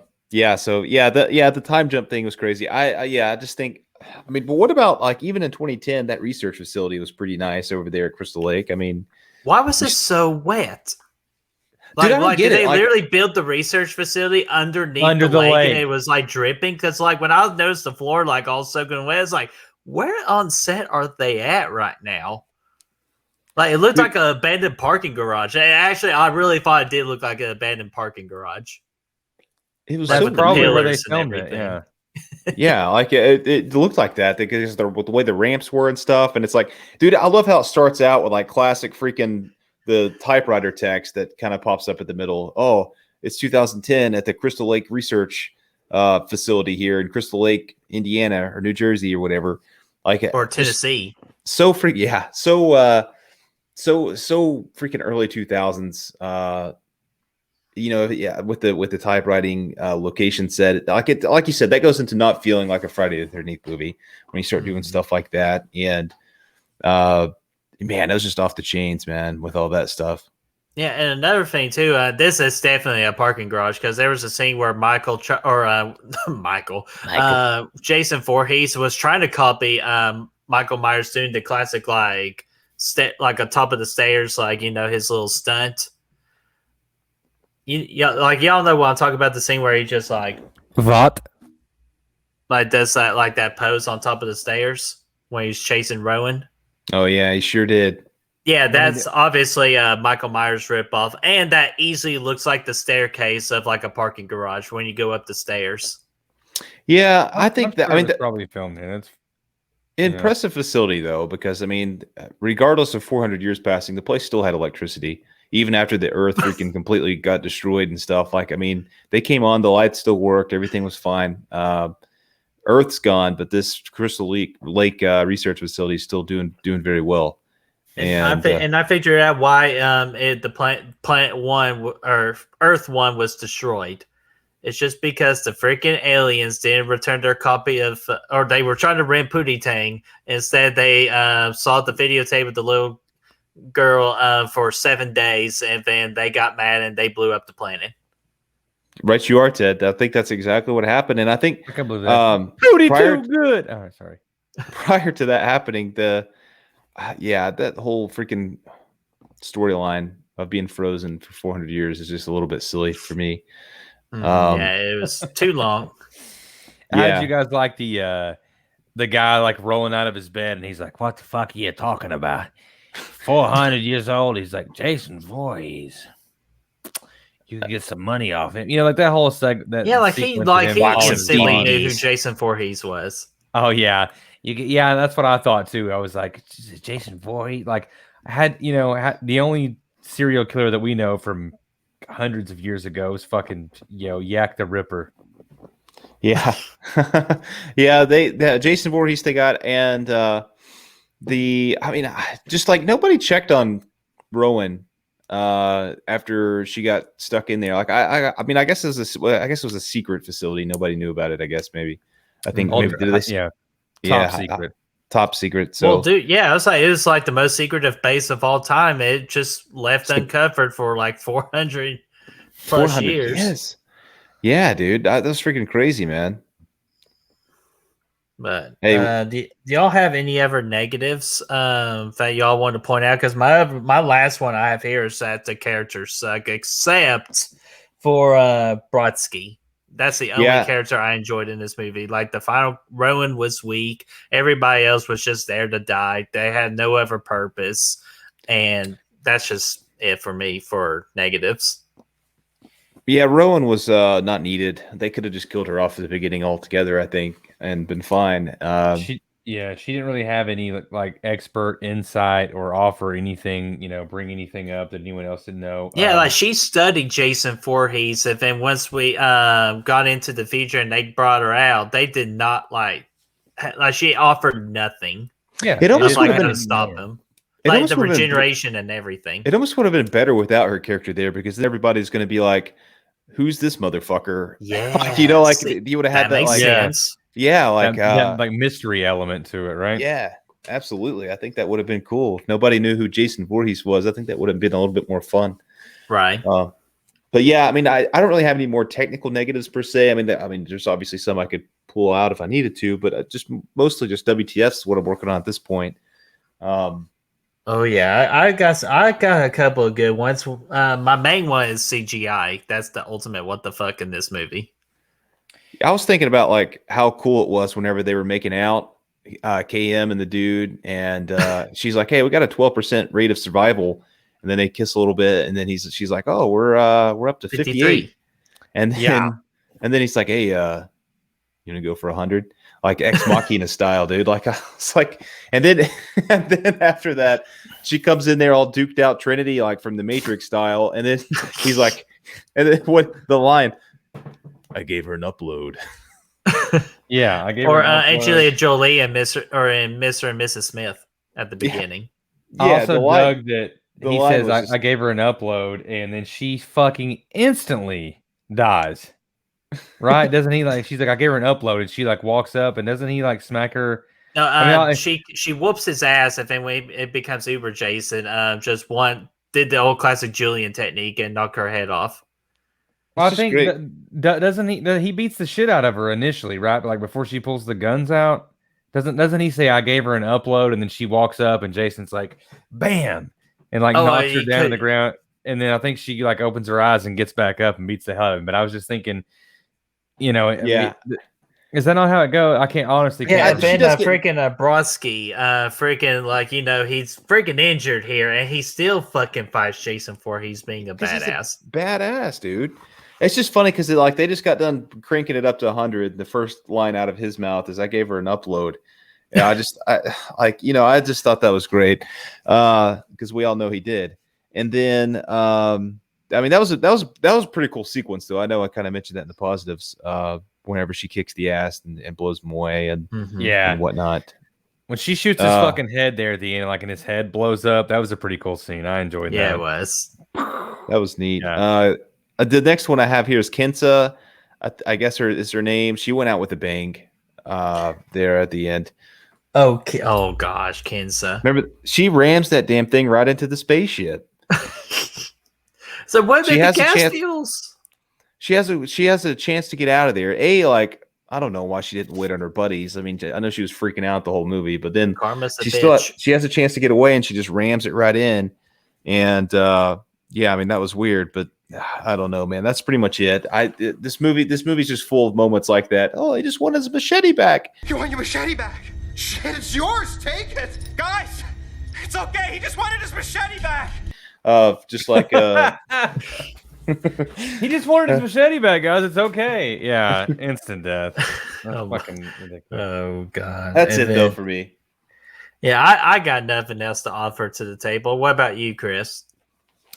time jump thing was crazy. I just think, I mean, but what about like even in 2010, that research facility was pretty nice over there at Crystal Lake. I mean,
why was it so wet?
Dude, I don't get
did
it.
they literally build the research facility underneath the lake, and it was like dripping? Because like when I noticed the floor like all soaking wet, it's like, where on set are they at right now? Like it looked like an abandoned parking garage. Actually, I really thought it did look like an abandoned parking garage.
It was
so probably where they filmed it. Yeah.
Yeah, like it looked like that because with the way the ramps were and stuff. And it's like, dude, I love how it starts out with like classic freaking the typewriter text that kind of pops up at the middle. Oh, it's 2010 at the Crystal Lake Research facility here in Crystal Lake, Indiana, or New Jersey, or whatever. Like,
or Tennessee.
So freaking early 2000s. With the typewriting location set, like you said, that goes into not feeling like a Friday the 13th movie when you start doing stuff like that. And man, that was just off the chains, man, with all that stuff.
Yeah, and another thing too, this is definitely a parking garage because there was a scene where Jason Voorhees was trying to copy Michael Myers doing the classic like on top of the stairs, like his little stunt. Y'all know what I'm talking about, the scene where he just like does that like that pose on top of the stairs when he's chasing Rowan.
Oh yeah, he sure did.
Yeah, that's obviously a Michael Myers ripoff, and that easily looks like the staircase of like a parking garage when you go up the stairs.
Yeah, I think that. I mean,
probably filmed in. It's
impressive facility though, because I mean, regardless of 400 years passing, the place still had electricity. Even after the Earth freaking completely got destroyed and stuff, like, I mean, they came on, the lights still worked, everything was fine. Earth's gone, but this Crystal Lake research facility is still doing very well. And
I figured out why the planet one or Earth one was destroyed. It's just because the freaking aliens didn't return their copy of, or they were trying to rent Pootie Tang. Instead, they saw the videotape of the little girl for 7 days, and then they got mad and they blew up the planet.
Right, you are, Ted. I think that's exactly what happened, and I think
I can't believe that. Pootie too good. Oh, sorry.
Prior to that happening, that whole freaking storyline of being frozen for 400 years is just a little bit silly for me.
It was too long.
How did you guys like the guy like rolling out of his bed and he's like, "What the fuck are you talking about? 400 years old." He's like, "Jason Voorhees. You can get some money off him." Like that whole segment.
He instantly knew who Jason Voorhees was.
Oh yeah, that's what I thought too. I was like, Jason Voorhees. Like I had, the only serial killer that we know from hundreds of years ago is fucking, Yak the Ripper.
Yeah. Yeah, the Jason Voorhees they got, and just like nobody checked on Rowan after she got stuck in there. Like I guess it was a secret facility. Nobody knew about it, I guess maybe. I think maybe
top secret.
Top secret. So
Well, dude, yeah, it was like the most secretive base of all time. It just left uncovered for like 400 plus
400
years.
Yes. Yeah, dude, that's freaking crazy, man.
But
Hey,
do y'all have any other negatives that y'all want to point out? Because my last one I have here is that the characters suck, except for Brodsky. That's the only character I enjoyed in this movie. Like the final Rowan was weak. Everybody else was just there to die. They had no other purpose. And that's just it for me for negatives.
Yeah, Rowan was not needed. They could have just killed her off at the beginning altogether, I think, and been fine.
She didn't really have any like expert insight or offer anything, bring anything up that anyone else didn't know.
Yeah, like she studied Jason Voorhees, and then once we got into the future and they brought her out, they did not like she offered nothing.
Yeah,
it almost would have
going
been
to stop him.
It
Like
almost
the
would have been-
regeneration and everything.
It almost would have been better without her character there, because then everybody's going to be like, "Who's this motherfucker?"
Yeah,
Like, you would have had that
makes
like,
sense.
yeah, like
that like mystery element to it, right?
yeah, absolutely. I think that would have been cool. If nobody knew who Jason Voorhees was, I think that would have been a little bit more fun.
Right.
But yeah, I mean, I don't really have any more technical negatives per se. I mean, there's obviously some I could pull out if I needed to, but just mostly just WTF's what I'm working on at this point.
Oh yeah, I got a couple of good ones. My main one is CGI. That's the ultimate what the fuck in this movie.
I was thinking about like how cool it was whenever they were making out, KM and the dude, and she's like, "Hey, we got a 12% rate of survival," and then they kiss a little bit, and then she's like, "Oh, we're up to 58," and then he's like, "Hey, you gonna go for 100?" Like Ex Machina style, dude. Like I was like, and then after that, she comes in there all duked out Trinity, like from the Matrix style, and then he's like, and then what the line? I gave her an upload.
Yeah, I gave
or
her an upload.
Angelina Jolie and Mr. and Mrs. Smith at the beginning.
I also dug that
the
he
line
says
was
I gave her an upload, and then she fucking instantly dies. Right? Doesn't he like? She's like, I gave her an upload, and she like walks up, and doesn't he like smack her?
No, she whoops his ass, and then when it becomes Uber Jason, did the old classic Julian technique and knock her head off.
Well, I think doesn't he beats the shit out of her initially, right? Like before she pulls the guns out. Doesn't he say I gave her an upload, and then she walks up, and Jason's like, bam, and like knocks her down to the ground, and then I think she like opens her eyes and gets back up and beats the hell out of him. But I was just thinking, is that not how it goes? I can't honestly.
Yeah, then freaking Brodsky, freaking like he's freaking injured here, and he still fucking fights Jason for he's being a badass.
Badass, dude. It's just funny because they just got done cranking it up to 100. The first line out of his mouth is, "I gave her an upload." Yeah, I just thought that was great because we all know he did. And then that was a pretty cool sequence, though. I know I kind of mentioned that in the positives. Whenever she kicks the ass and blows him away and and whatnot.
When she shoots his fucking head there at the end, like, and his head blows up, that was a pretty cool scene. I enjoyed that.
Yeah, it was.
That was neat.
Yeah.
The next one I have here is Kinsa. I guess is her name. She went out with a bang there at the end.
Oh gosh, Kinsa.
Remember, she rams that damn thing right into the spaceship.
So what about the Castiles?
She has a chance to get out of there. I don't know why she didn't wait on her buddies. I mean, I know she was freaking out the whole movie, but then she has a chance to get away, and she just rams it right in. And I mean, that was weird, but I don't know, man. That's pretty much it. This movie's just full of moments like that. Oh, he just wanted his machete back.
You want your machete back? Shit, it's yours. Take it, guys. It's okay. He just wanted his machete back.
Just like
he just wanted his machete back, guys. It's okay. Yeah, instant death. Fucking ridiculous.
Oh god,
that's it though for me.
Yeah, I got nothing else to offer to the table. What about you, Chris?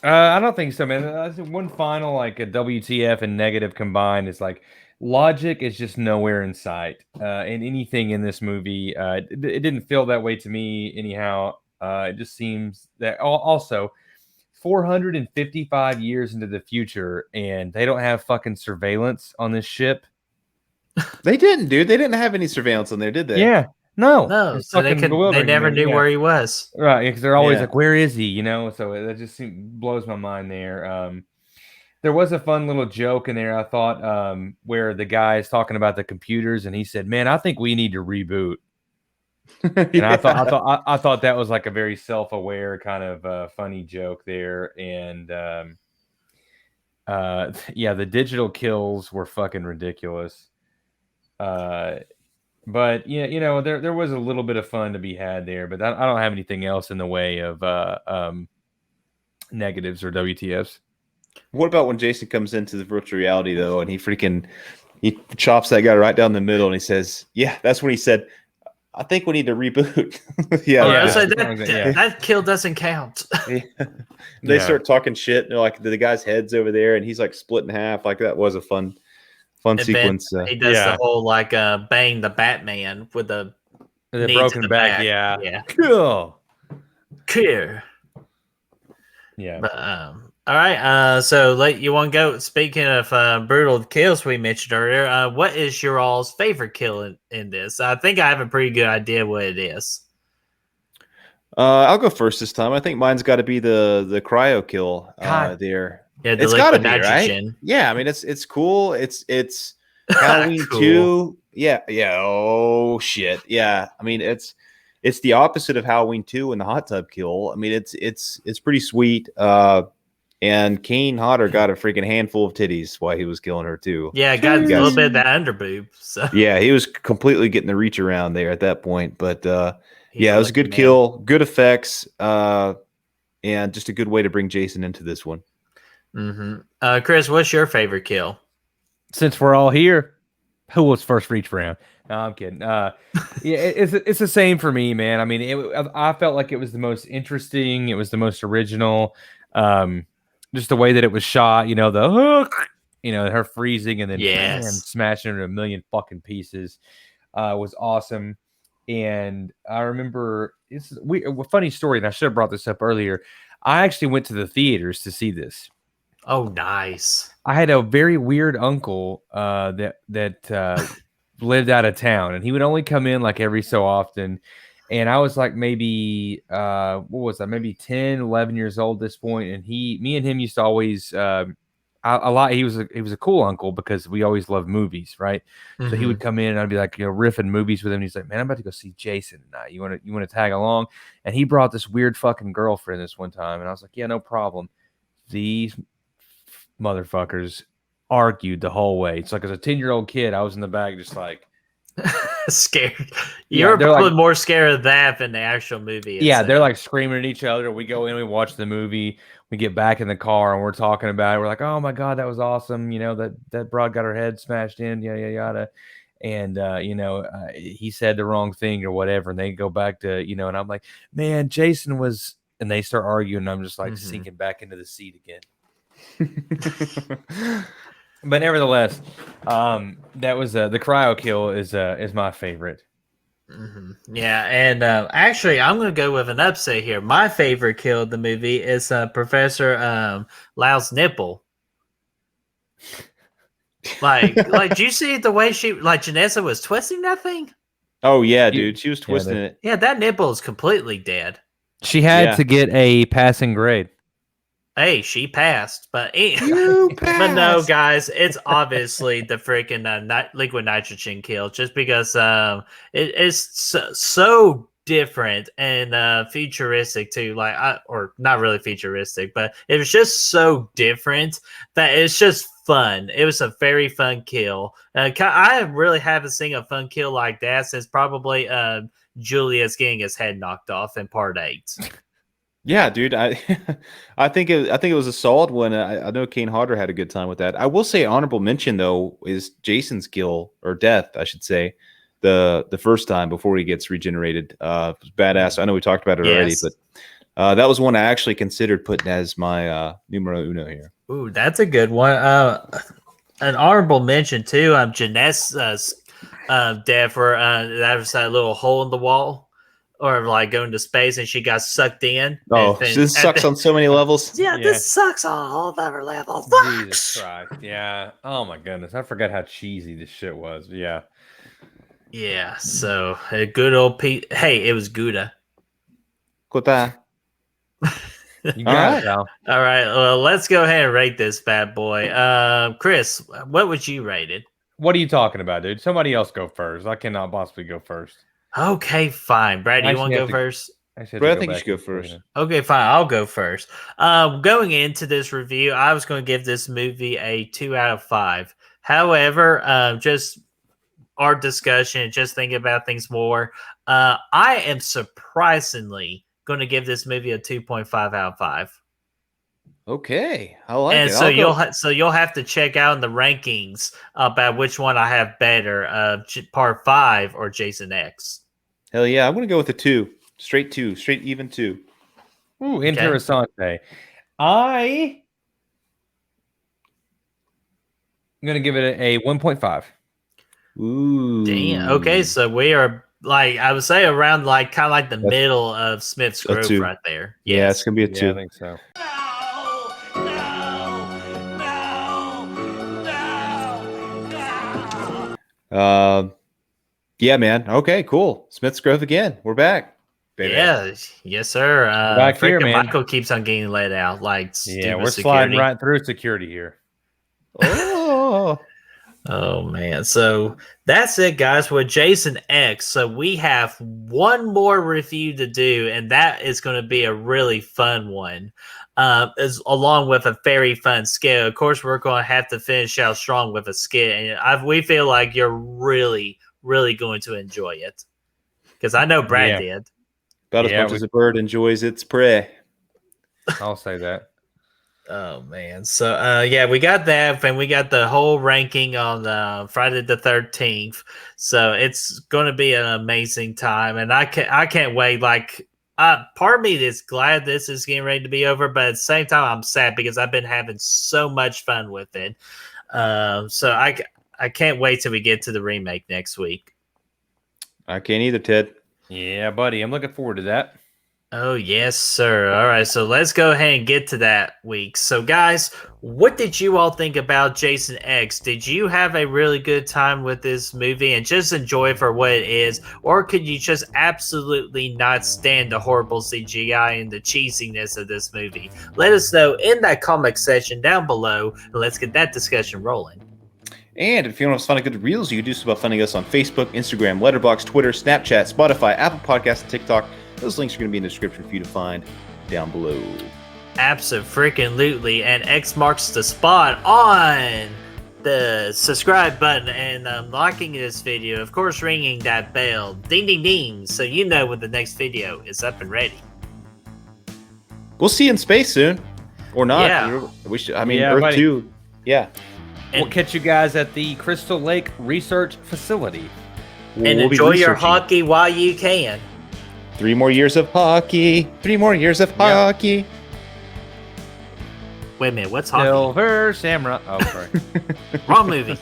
I don't think so, man. One final like a WTF and negative combined is like logic is just nowhere in sight. And anything in this movie, it didn't feel that way to me anyhow. It just seems that also 455 years into the future, and they don't have fucking surveillance on this ship.
They didn't, dude. They didn't have any surveillance on there, did they?
Yeah, no,
No,
it's
so they
fucking bewildering to
never
me,
knew
yeah.
where he was.
Right, because they're always
Yeah.
like, "Where is he?" You know, so that just blows my mind there. There was a fun little joke in there, I thought, where the guy is talking about the computers, and he said, "Man, I think we need to reboot." And I thought that was like a very self-aware kind of funny joke there. And yeah, the digital kills were fucking ridiculous. But yeah, there was a little bit of fun to be had there, but I don't have anything else in the way of negatives or WTFs.
What about when Jason comes into the virtual reality though, and he chops that guy right down the middle, and he says, "Yeah, that's when he said, I think we need to reboot." Yeah,
Oh,
yeah.
I was like,
Yeah.
that kill doesn't count.
They
Yeah.
start talking shit. And they're like the guy's head's over there, and he's like split in half. Like that was a fun
And then
sequence.
he does
Yeah.
the whole like bang the Batman with the
The
knee to
broken
the
back, yeah.
yeah,
Cool.
clear.
Yeah.
But all right, so you want to go? Speaking of brutal kills we mentioned earlier, what is your all's favorite kill in this? I think I have a pretty good idea what it is.
I'll go first this time. I think mine's got to be the cryo kill
God.
there.
Yeah, the
It's got to
liquid
be right.
nitrogen.
Yeah, I mean it's cool. It's Halloween
Cool.
2. Yeah. Oh shit. Yeah. I mean it's the opposite of Halloween 2 and the hot tub kill. I mean it's pretty sweet. And Kane Hodder got a freaking handful of titties while he was killing her too.
Yeah, got a little bit of that underboob. So
Yeah, he was completely getting the reach around there at that point. But
he's
yeah, it was a
lucky
good
man.
kill, good effects, and just a good way to bring Jason into this one.
Mm-hmm. Chris, what's your favorite kill?
Since we're all here, who was first reach round? No, I'm kidding. Yeah, it's the same for me, man. I mean, I felt like it was the most interesting. It was the most original. Just the way that it was shot, the hook, her freezing and then bam, smashing her in a million fucking pieces was awesome. And I remember a funny story, and I should have brought this up earlier. I actually went to the theaters to see this.
Oh, nice.
I had a very weird uncle that lived out of town, and he would only come in like every so often. And I was like maybe, what was that? Maybe 10, 11 years old at this point. And me and him used to always, a lot. He was a cool uncle because we always loved movies, right? So he would come in and I'd be like, riffing movies with him. And he's like, "Man, I'm about to go see Jason tonight. You want to tag along?" And he brought this weird fucking girlfriend this one time. And I was like, "Yeah, no problem." These motherfuckers argued the whole way. It's like as a 10-year-old kid, I was in the back just like,
scared.
Yeah,
You're
they're
probably
like-
more scared of that than the actual movie.
yeah,
itself.
they're like screaming at each other. We go in, we watch the movie, we get back in the car, and we're talking about it. We're like, "Oh my god, that was awesome!" That broad got her head smashed in, yada yada yada. And he said the wrong thing or whatever, and they go back to and I'm like, "Man, Jason was," and they start arguing. And I'm just like sinking back into the seat again. But nevertheless, that was the cryo kill is my favorite.
Yeah, and actually, I'm going to go with an upset here. My favorite kill of the movie is Professor Lau's nipple. Like, do you see the way Janessa was twisting that thing?
Oh yeah, dude, she was twisting it.
Yeah, that nipple is completely dead.
She had
Yeah.
to get a passing grade.
Hey, she passed, but
You
but no,
passed.
guys, it's obviously the freaking liquid nitrogen kill, just because it's so different and futuristic too. Or not really futuristic, but it was just so different that it's just fun. It was a very fun kill. I really haven't seen a fun kill like that since probably Julius getting his head knocked off in part 8.
Yeah, dude. I think it was a solid one. I know Kane Hodder had a good time with that. I will say honorable mention though is Jason's kill or death, I should say, the first time before he gets regenerated. It was badass. I know we talked about it already,
Yes.
but That was one I actually considered putting as my numero uno here.
Ooh, that's a good one. An honorable mention too. Jeanette's death, where that was that little hole in the wall, or like going to space and she got sucked in.
Oh, this sucks on so many levels.
Yeah, this sucks on all the levels.
Jesus Christ. Yeah. Oh my goodness. I forgot how cheesy this shit was. Yeah.
Yeah. So a good old Pete. Hey, it was Gouda.
Kota.
You got it, Al.
All right. Well, let's go ahead and rate this bad boy. Chris, what would you rate it?
What are you talking about, dude? Somebody else go first. I cannot possibly go first.
Okay, fine. Brad, do you want to go first?
Brad, I think you should go first.
Okay, fine. I'll go first. Going into this review, I was going to give this movie a 2 out of 5. However, just our discussion, just thinking about things more, I am surprisingly going to give this movie a 2.5 out of 5.
Okay, I like
and
it.
so you'll have to check out in the rankings about which one I have better, Part 5 or Jason X.
Hell yeah, I'm gonna go with a 2, straight even 2.
Ooh, interessante. I'm gonna give it a 1.5.
Ooh,
damn. Okay, so we are like I would say around like kind of like the middle of Smith's Grove right there. Yes.
Yeah, it's gonna be a 2.
Yeah, I think so.
Yeah, man. Okay, cool. Smith's Grove again. We're back. Baby.
Yeah, yes, sir.
Back here, man.
Michael keeps on getting let out. Like,
yeah, we're sliding right through security here.
Oh,
oh man. So that's it, guys. With Jason X. So we have one more review to do, and that is going to be a really fun one. Along with a very fun skit. Of course, we're going to have to finish out strong with a skit, and we feel like you're really, really going to enjoy it because I know Brad did.
About as much as a bird enjoys its prey.
I'll say that.
Oh man. So we got that, and we got the whole ranking on Friday the 13th. So it's going to be an amazing time, and I can't wait. Like, part of me is glad this is getting ready to be over, but at the same time, I'm sad because I've been having so much fun with it. So I can't wait till we get to the remake next week.
I can't either, Ted.
Yeah, buddy. I'm looking forward to that.
Oh, yes, sir. All right, so let's go ahead and get to that week. So, guys, what did you all think about Jason X? Did you have a really good time with this movie and just enjoy it for what it is? Or could you just absolutely not stand the horrible CGI and the cheesiness of this movie? Let us know in that comment section down below, and let's get that discussion rolling.
And if you want to find good reels, you can do so by finding us on Facebook, Instagram, Letterboxd, Twitter, Snapchat, Spotify, Apple Podcasts, and TikTok. Those links are going to be in the description for you to find down below.
Absolutely. And X marks the spot on the subscribe button and liking this video. Of course, ringing that bell. Ding, ding, ding. So you know when the next video is up and ready.
We'll see you in space soon. Or not.
Yeah.
Earth 2. Yeah.
We'll catch you guys at the Crystal Lake Research Facility.
And enjoy your hockey while you can.
3 more years of hockey. 3 more years of hockey.
Wait a minute, what's hockey?
Silver Samurai. Oh, sorry.
Wrong movie.